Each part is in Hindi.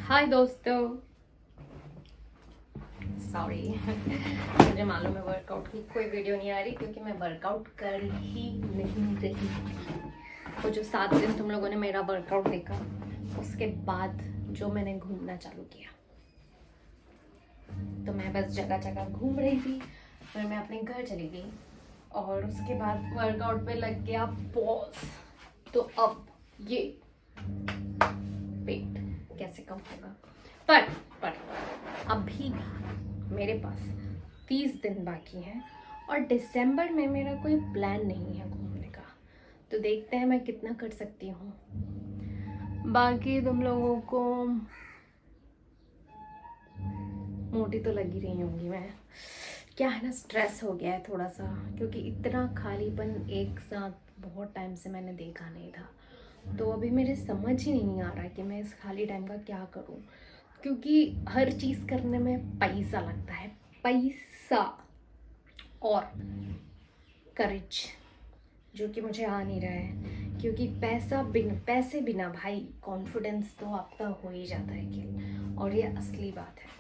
हाय दोस्तों, सॉरी मुझे मालूम है वर्कआउट की कोई वीडियो नहीं आ रही क्योंकि मैं वर्कआउट कर ही नहीं रही। वो जो 7 दिन तुम लोगों ने मेरा वर्कआउट देखा, उसके बाद जो मैंने घूमना चालू किया, तो मैं बस जगह जगह घूम रही थी। फिर मैं अपने घर चली गई और उसके बाद वर्कआउट पे लग गया पॉज। तो अब ये पेट कैसे कम होगा, पर अभी भी मेरे पास 30 दिन बाकी हैं और दिसंबर में मेरा कोई प्लान नहीं है घूमने का। तो देखते हैं मैं कितना कर सकती हूँ। बाकी तुम लोगों को मोटी तो लगी रही होंगी मैं। क्या है ना, स्ट्रेस हो गया है थोड़ा सा, क्योंकि इतना खालीपन एक साथ बहुत टाइम से मैंने देखा नहीं था। तो अभी मेरे समझ ही नहीं आ रहा कि मैं इस खाली टाइम का क्या करूं, क्योंकि हर चीज़ करने में पैसा लगता है, पैसा और करेज, जो कि मुझे आ नहीं रहा है। क्योंकि पैसे बिना भाई कॉन्फिडेंस तो आपका हो ही जाता है कि, और ये असली बात है।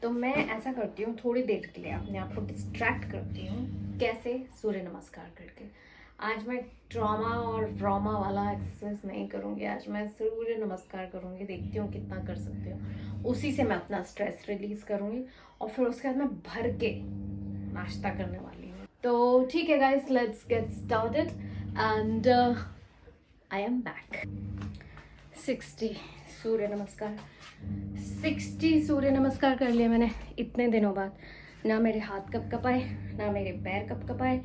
तो मैं ऐसा करती हूँ, थोड़ी देर के लिए अपने आप को डिस्ट्रैक्ट करती हूँ। कैसे? सूर्य नमस्कार करके। आज मैं ट्रॉमा और ड्रामा वाला एक्सरसाइज नहीं करूँगी, आज मैं सूर्य नमस्कार करूँगी। देखती हूँ कितना कर सकती हूँ, उसी से मैं अपना स्ट्रेस रिलीज करूँगी और फिर उसके बाद मैं भर के नाश्ता करने वाली हूँ। तो ठीक है guys, let's get started and I am back. 60 सूर्य नमस्कार, 60 सूर्य नमस्कार कर लिए मैंने इतने दिनों बाद। ना मेरे हाथ कप कपाए, ना मेरे पैर कप कपाए,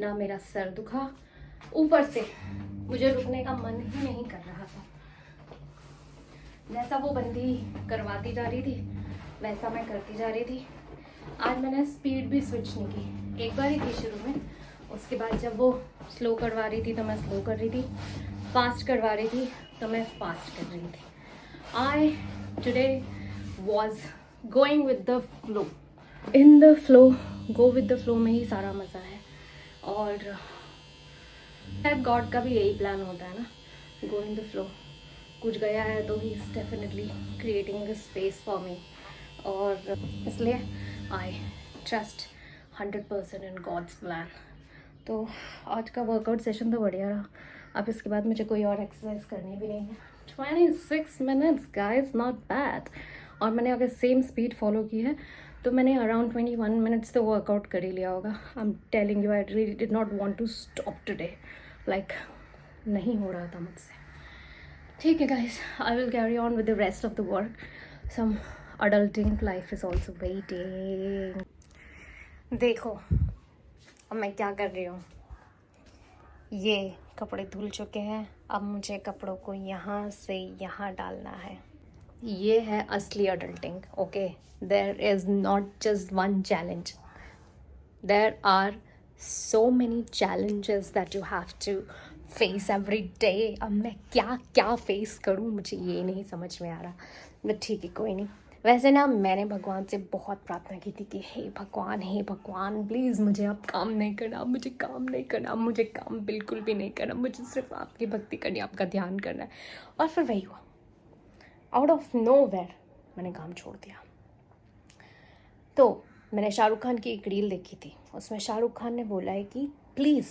ना मेरा सर दुखा। ऊपर से मुझे रुकने का मन ही नहीं कर रहा था। जैसा वो बंदी करवाती जा रही थी वैसा मैं करती जा रही थी। आज मैंने स्पीड भी स्विच नहीं की, एक बार ही की शुरू में। उसके बाद जब वो स्लो करवा रही थी तो मैं स्लो कर रही थी, फास्ट करवा रही थी तो मैं फास्ट कर रही थी। I today was going with the flow, in the flow. Go with the flow में ही सारा मज़ा है। और शायद गॉड का भी यही प्लान होता है ना, गो इन द फ्लो। कुछ गया है तो he is definitely creating the space for me, और इसलिए I trust 100% in God's plan. तो आज का वर्कआउट सेशन तो बढ़िया रहा। अब इसके बाद मुझे कोई और एक्सरसाइज करनी भी नहीं है। 26 मिनट्स गाइस, नॉट बैड। और मैंने अगर सेम स्पीड फॉलो की है तो मैंने अराउंड 21 मिनट्स तो वर्कआउट कर ही लिया होगा। I am telling you, I really did not want to stop today, like नहीं हो रहा था मुझसे। ठीक है guys, I will carry on with the rest of the work. Some adulting life is also waiting. देखो अब मैं क्या कर रही हूँ। ये कपड़े धुल चुके हैं, अब मुझे कपड़ों को यहाँ से यहाँ डालना है। ये है असली adulting, okay. There is not just one challenge, there are so many challenges that you have to face every day। अब मैं क्या क्या फेस करूँ मुझे ये नहीं समझ में आ रहा, बट ठीक है कोई नहीं। वैसे ना मैंने भगवान से बहुत प्रार्थना की थी कि हे भगवान प्लीज़ मुझे अब काम नहीं करना, मुझे काम नहीं करना, मुझे काम बिल्कुल भी नहीं करना, मुझे सिर्फ आपकी भक्ति करनी, आपका ध्यान करना है। और फिर वही हुआ, आउट ऑफ नोवेयर मैंने काम छोड़ दिया। तो मैंने शाहरुख खान की एक रील देखी थी, उसमें शाहरुख खान ने बोला है कि प्लीज़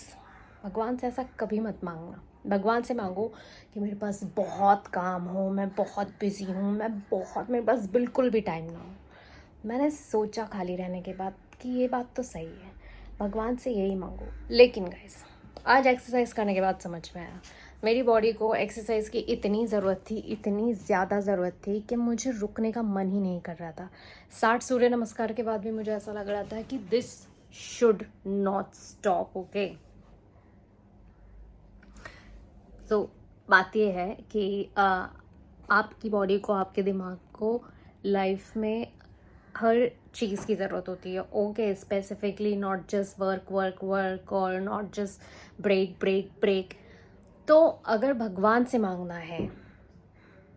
भगवान से ऐसा कभी मत मांगना। भगवान से मांगो कि मेरे पास बहुत काम हो, मैं बहुत बिज़ी हूँ, मेरे पास बिल्कुल भी टाइम ना हो। मैंने सोचा खाली रहने के बाद कि ये बात तो सही है, भगवान से यही मांगो। लेकिन गाइस आज एक्सरसाइज करने के बाद समझ में आया, मेरी बॉडी को एक्सरसाइज की इतनी ज़रूरत थी, इतनी ज़्यादा ज़रूरत थी कि मुझे रुकने का मन ही नहीं कर रहा था। 60 सूर्य नमस्कार के बाद भी मुझे ऐसा लग रहा था कि this should not stop, okay. तो बात ये है कि आपकी बॉडी को, आपके दिमाग को लाइफ में हर चीज़ की ज़रूरत होती है, okay. Specifically not just work और नॉट जस्ट ब्रेक। तो अगर भगवान से मांगना है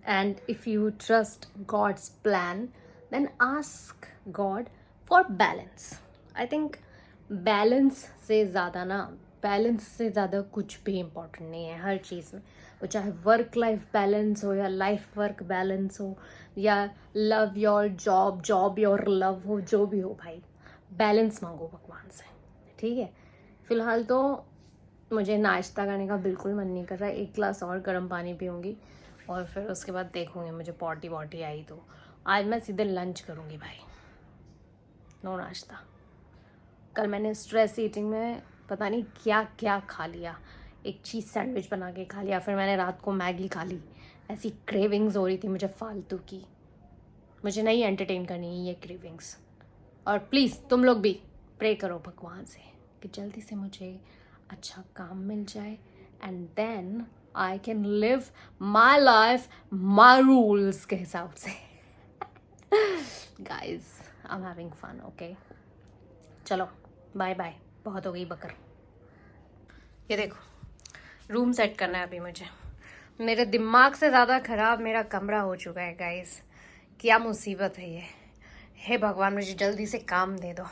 and if you trust God's plan, then ask God for balance. I think balance से ज़्यादा कुछ भी इम्पोर्टेंट नहीं है हर चीज़ में। वो चाहे वर्क लाइफ बैलेंस हो या लाइफ वर्क बैलेंस हो या love your job job your love हो, जो भी हो भाई, बैलेंस मांगो भगवान से, ठीक है। फिलहाल तो मुझे नाश्ता करने का बिल्कुल मन नहीं कर रहा है। 1 गिलास और गर्म पानी पीऊँगी और फिर उसके बाद देखूँगी मुझे पॉटी वॉटी आई तो। आज मैं सीधे लंच करूँगी भाई, नो नाश्ता। कल मैंने स्ट्रेस ईटिंग में पता नहीं क्या क्या खा लिया, एक चीज़ सैंडविच बना के खा लिया, फिर मैंने रात को मैगी खा ली। ऐसी क्रेविंग्स हो रही थी मुझे फालतू की, मुझे नहीं एंटरटेन करनी है ये क्रेविंग्स। और प्लीज़ तुम लोग भी प्रे करो भगवान से कि जल्दी से मुझे अच्छा काम मिल जाए and then I can live my life my rules के हिसाब से। Guys I am having fun, okay. चलो बाय बाय, बहुत हो गई बकर। ये देखो रूम सेट करना है अभी मुझे। मेरे दिमाग से ज़्यादा ख़राब मेरा कमरा हो चुका है गाइज, क्या मुसीबत है ये। हे भगवान मुझे जल्दी से काम दे दो।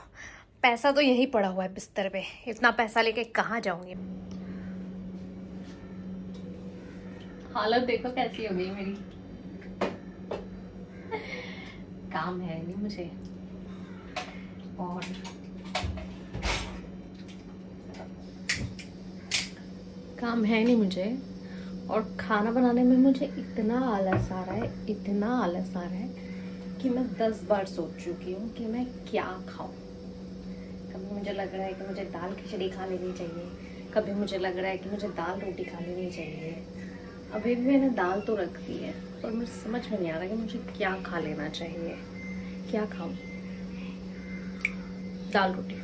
पैसा तो यहीं पड़ा हुआ है बिस्तर पे, इतना पैसा लेके कहाँ जाऊंगी। हालत देखो कैसी हो गई मेरी। काम है नहीं मुझे और काम है नहीं मुझे, और खाना बनाने में मुझे इतना आलस आ रहा है, इतना आलस आ रहा है कि मैं 10 बार सोच चुकी हूँ कि मैं क्या खाऊं। कभी मुझे लग रहा है कि मुझे दाल खिचड़ी खा लेनी चाहिए, कभी मुझे लग रहा है कि मुझे दाल रोटी खा लेनी चाहिए। अभी भी मैंने दाल तो रख दी है और मुझे समझ में नहीं आ रहा कि मुझे क्या खा लेना चाहिए, क्या खाऊं। दाल रोटी।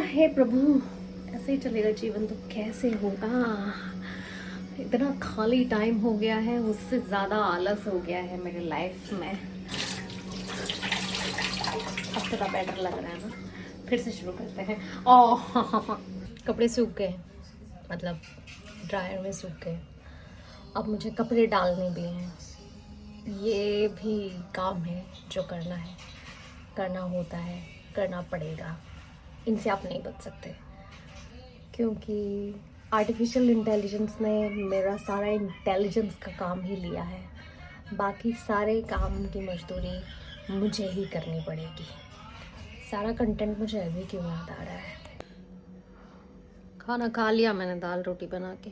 हे प्रभु, ऐसे ही चलेगा जीवन तो कैसे होगा। इतना खाली टाइम हो गया है, उससे ज़्यादा आलस हो गया है मेरे लाइफ में। अब थोड़ा बेटर लग रहा है ना, फिर से शुरू करते हैं। ओह कपड़े सूख गए, मतलब ड्रायर में सूख गए। अब मुझे कपड़े डालने भी हैं, ये भी काम है जो करना है, करना होता है, करना पड़ेगा। इनसे आप नहीं बच सकते क्योंकि आर्टिफिशियल इंटेलिजेंस ने मेरा सारा इंटेलिजेंस का काम ही लिया है। बाकी सारे काम की मजदूरी मुझे ही करनी पड़ेगी। सारा कंटेंट मुझे अभी क्यों याद आ रहा है। खाना खा लिया मैंने दाल रोटी बना के,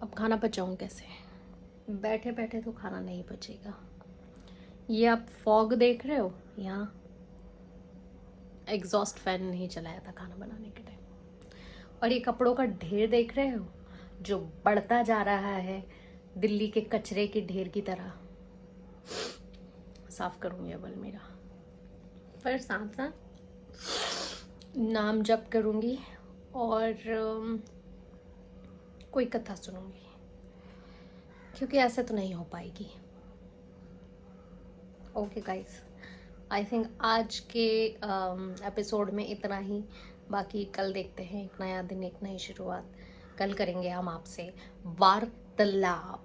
अब खाना पचाऊँ कैसे। बैठे बैठे तो खाना नहीं पचेगा। ये आप फॉग देख रहे हो, यहाँ एग्जॉस्ट फैन नहीं चलाया था खाना बनाने के टाइम। और ये कपड़ों का ढेर देख रहे हो जो बढ़ता जा रहा है दिल्ली के कचरे के ढेर की तरह। साफ करूँगी अब अलमीरा, पर साथ साथ नाम जप करूँगी और कोई कथा सुनूंगी, क्योंकि ऐसे तो नहीं हो पाएगी। ओके गाइस, आई थिंक आज के एपिसोड में इतना ही। बाकी कल देखते हैं, एक नया दिन एक नई शुरुआत। कल करेंगे हम आपसे वार्तालाप।